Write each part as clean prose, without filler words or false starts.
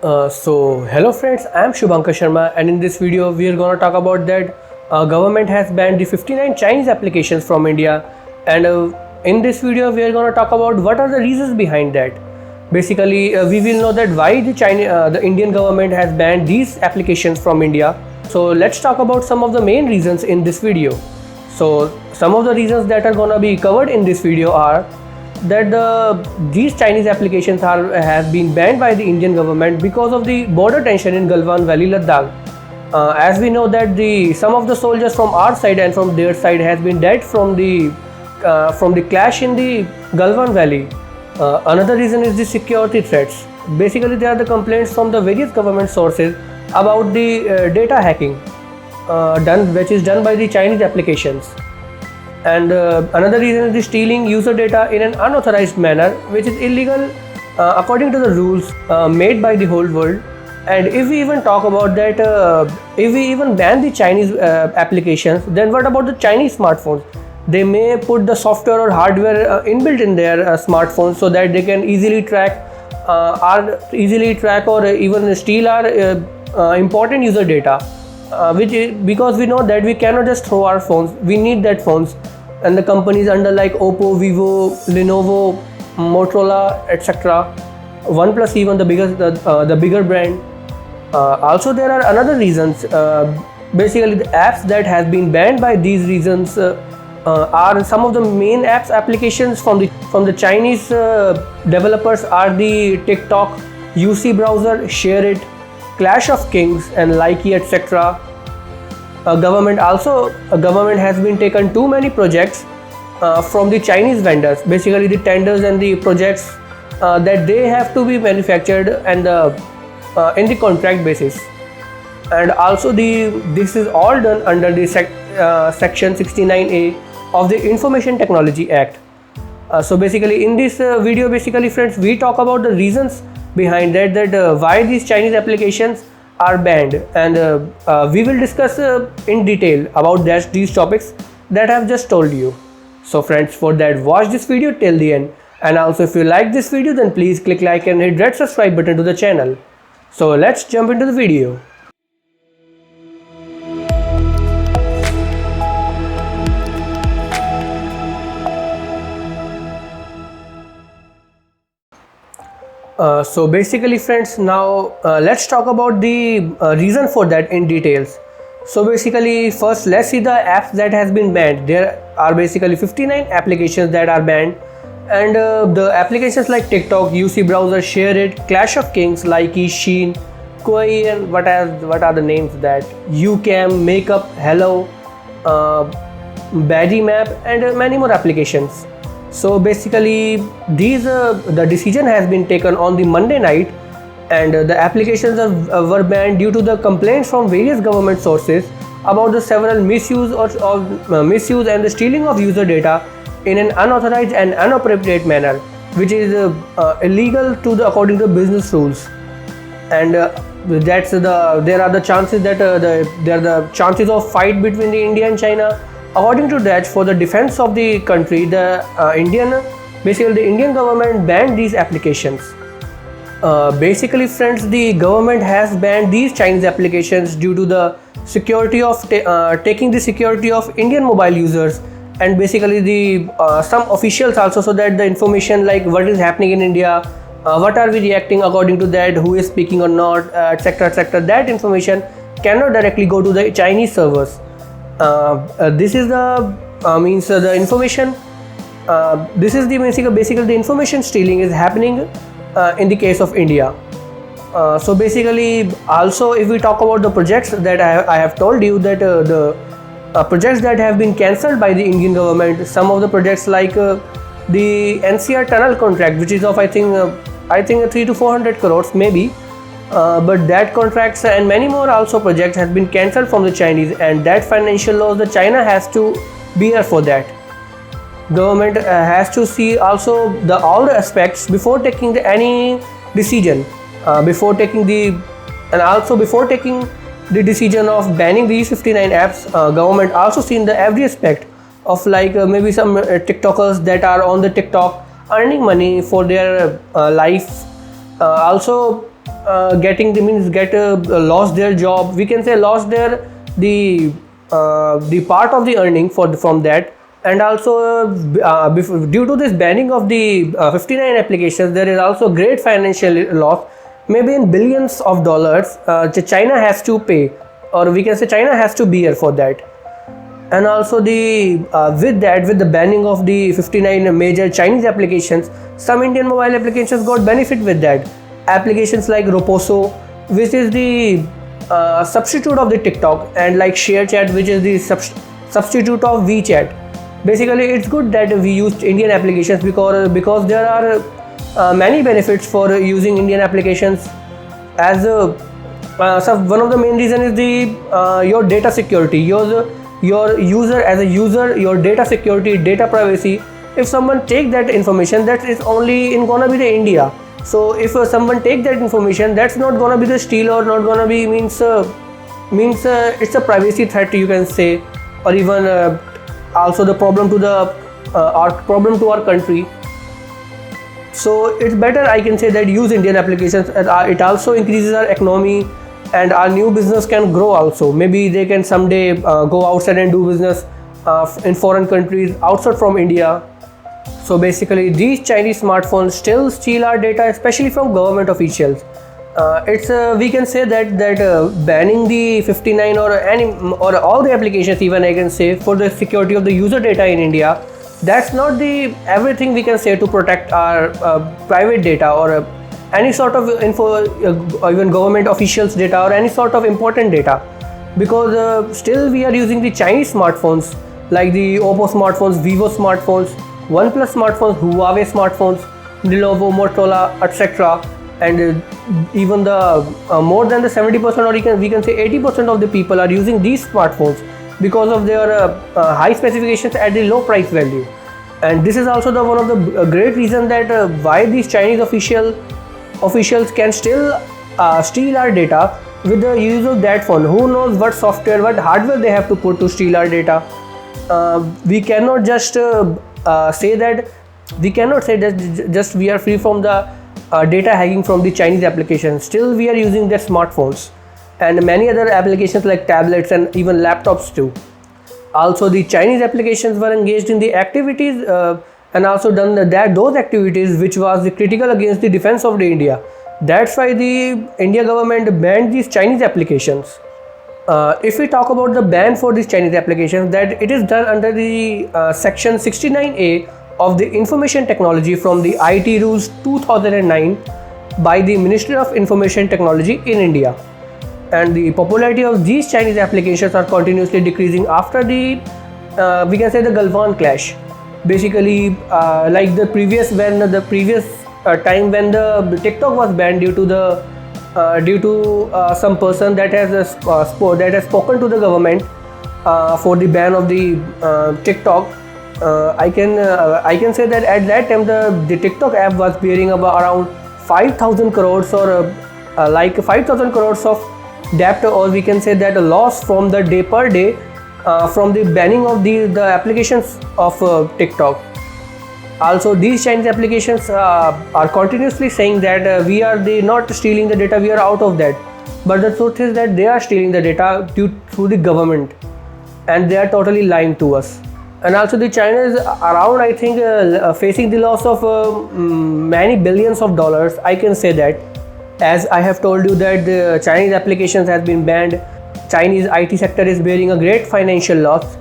Hello friends, I am Shubhankar Sharma, and in this video we are gonna talk about that government has banned the 59 Chinese applications from India, and in this video we are gonna talk about what are the reasons behind that. Basically, we will know that why the Indian government has banned these applications from India. So let's talk about some of the main reasons in this video. So some of the reasons that are gonna be covered in this video are that these Chinese applications have been banned by the Indian government because of the border tension in Galwan Valley, Ladakh. As we know that some of the soldiers from our side and from their side has been dead from the clash in the Galwan Valley. Another reason is the security threats. Basically, there are the complaints from the various government sources about the data hacking which is done by the Chinese applications. And another reason is the stealing user data in an unauthorized manner, which is illegal according to the rules made by the whole world. And if we even talk about that, if we even ban the Chinese applications, then what about the Chinese smartphones? They may put the software or hardware inbuilt in their smartphones so that they can easily track or even steal our important user data. Because we know that we cannot just throw our phones, we need that phones. And the companies under like Oppo, Vivo, Lenovo, Motorola, etc. OnePlus, even the bigger brand. Also, there are another reasons. Basically, the apps that has been banned by these reasons are some of the main apps applications from the Chinese developers are the TikTok, UC browser, ShareIt, Clash of Kings, and Likee, etc. Government has been taken too many projects from the Chinese vendors. Basically, the tenders and the projects that they have to be manufactured and in the contract basis. And also, this is all done under the Section 69A of the Information Technology Act. So basically, in this video, friends, we talk about the reasons behind that why these Chinese applications are banned, and we will discuss in detail about these topics that I have just told you. So friends, for that, watch this video till the end, and also if you like this video, then please click like and hit red subscribe button to the channel. So let's jump into the video. So basically, friends, now let's talk about the reason for that in details. So basically, first let's see the apps that has been banned. There are basically 59 applications that are banned, and the applications like TikTok, UC browser, ShareIt, Clash of Kings, Likee, Sheen, Koi, and what are the names that Ucam, Makeup, Hello, Baddy Map, and many more applications. So basically, the decision has been taken on the Monday night, and the applications were banned due to the complaints from various government sources about the several misuse and the stealing of user data in an unauthorized and inappropriate manner, which is illegal according to business rules. And there are the chances that there are the chances of fight between the India and China. According to that, for the defense of the country, the Indian government banned these applications. Basically, friends, the government has banned these Chinese applications due to the security of taking the security of Indian mobile users, and basically some officials also, so that the information like what is happening in India, what are we reacting according to that, who is speaking or not, etc., that information cannot directly go to the Chinese servers. This is the information. This is basically the information stealing is happening in the case of India. So basically, also if we talk about the projects that I have told you that the projects that have been cancelled by the Indian government, some of the projects like the NCR tunnel contract, which is of I think 300 to 400 crores maybe. But that contracts and many more also projects has been cancelled from the Chinese, and that financial loss the China has to bear for that. Government has to see also all the aspects before taking any decision, before taking the decision of banning these 59 apps. Government also seen the every aspect of like maybe some TikTokers that are on the TikTok earning money for their life. Also lost their job. We can say lost their the part of the earning from that. And also due to this banning of the 59 applications, there is also great financial loss, maybe in billions of dollars. China has to pay, or we can say China has to bear for that. And also with the banning of the 59 major Chinese applications, some Indian mobile applications got benefit with that. Applications like Roposo, which is the substitute of the TikTok, and like ShareChat, which is the substitute of WeChat. Basically, it's good that we used Indian applications because there are many benefits for using Indian applications. As so one of the main reason is the your data security. Your user, as a user, your data security, data privacy. If someone take that information, that is only in gonna be the India. So if someone take that information, that's not gonna be the steal, or not gonna be means it's a privacy threat, you can say, or even also the problem to our country. So it's better, I can say, that use Indian applications. It also increases our economy, and our new business can grow also. Maybe they can someday go outside and do business in foreign countries outside from India. So basically, these Chinese smartphones still steal our data, especially from government officials. We can say that banning the 59 or all the applications, even I can say, for the security of the user data in India, that's not the everything we can say to protect our private data, or any sort of info, or even government officials data, or any sort of important data. Because still we are using the Chinese smartphones, like the Oppo smartphones, Vivo smartphones, OnePlus smartphones, Huawei smartphones, Lenovo, Motorola, etc. And even the more than the 70%, or we can say 80% of the people are using these smartphones because of their high specifications at the low price value. And this is also one of the great reason that why these Chinese officials can still steal our data with the use of that phone. Who knows what software, what hardware they have to put to steal our data. We cannot just say that just we are free from the data hacking from the Chinese applications. Still we are using their smartphones and many other applications like tablets and even laptops too. Also, the Chinese applications were engaged in the activities and also done those activities which was critical against the defense of the India. That's why the India government banned these Chinese applications. If we talk about the ban for these Chinese applications, that it is done under the section 69A of the Information Technology from the IT Rules 2009 by the Ministry of Information Technology in India. And the popularity of these Chinese applications are continuously decreasing after the we can say the Galwan clash. Basically, like the previous time when the TikTok was banned due to some person that has spoken to the government for the ban of the TikTok. I can say that at that time the TikTok app was bearing about around 5,000 crores or like 5,000 crores of debt, or we can say that a loss from the day per day from the banning of the applications of TikTok. Also, these Chinese applications are continuously saying that we are not stealing the data, we are out of that. But the truth is that they are stealing the data through the government, and they are totally lying to us. And also, the China is around, I think, facing the loss of many billions of dollars. I can say that, as I have told you that the Chinese applications has been banned. Chinese IT sector is bearing a great financial loss.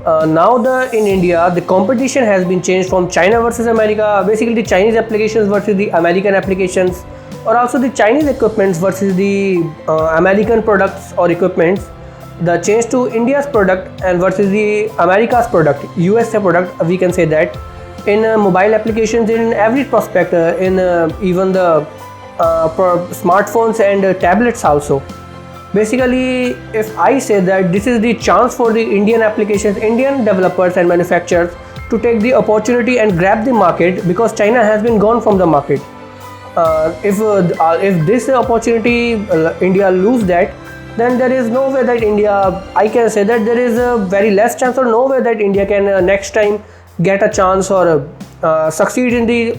Now in India, the competition has been changed from China versus America. Basically, the Chinese applications versus the American applications, or also the Chinese equipments versus the American products or equipments. The change to India's product and versus the America's product, USA product, we can say that in mobile applications, in every prospect, in even the smartphones and tablets also. Basically, if I say that this is the chance for the Indian applications, Indian developers and manufacturers to take the opportunity and grab the market, because China has been gone from the market. If this opportunity India lose that, then there is no way that I can say that there is a very less chance or no way that India can next time get a chance or succeed in the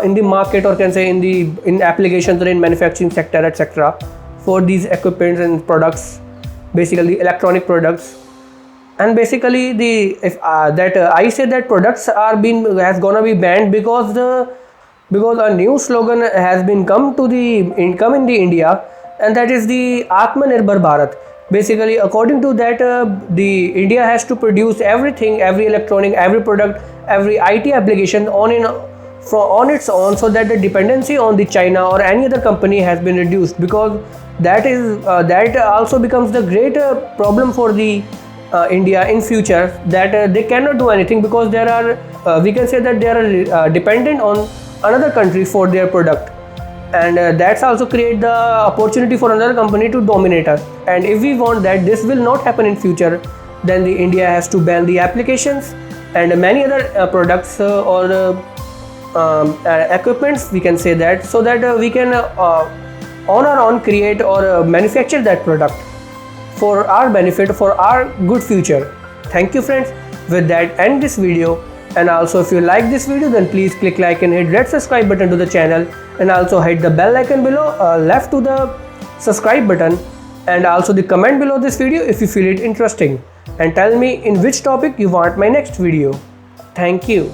in the market, or can say in applications or in manufacturing sector, etc., for these equipments and products, basically electronic products. And basically the if that I say that products are being has gonna be banned because a new slogan has been come in the India, and that is the Atmanirbhar Bharat. Basically, according to that, the India has to produce everything, every electronic, every product, every IT application on its own, so that the dependency on the China or any other company has been reduced. Because that also becomes the great problem for the India in future, that they cannot do anything because there are we can say that they are dependent on another country for their product, and that's also create the opportunity for another company to dominate us. And if we want that this will not happen in future, then the India has to ban the applications and many other products or equipments, we can say that, so that we can on our own create or manufacture that product for our benefit, for our good future. Thank you friends. With that, end this video. And also, if you like this video, then please click like and hit red subscribe button to the channel, and also hit the bell icon below left to the subscribe button, and also the comment below this video if you feel it interesting, and tell me in which topic you want my next video. Thank you.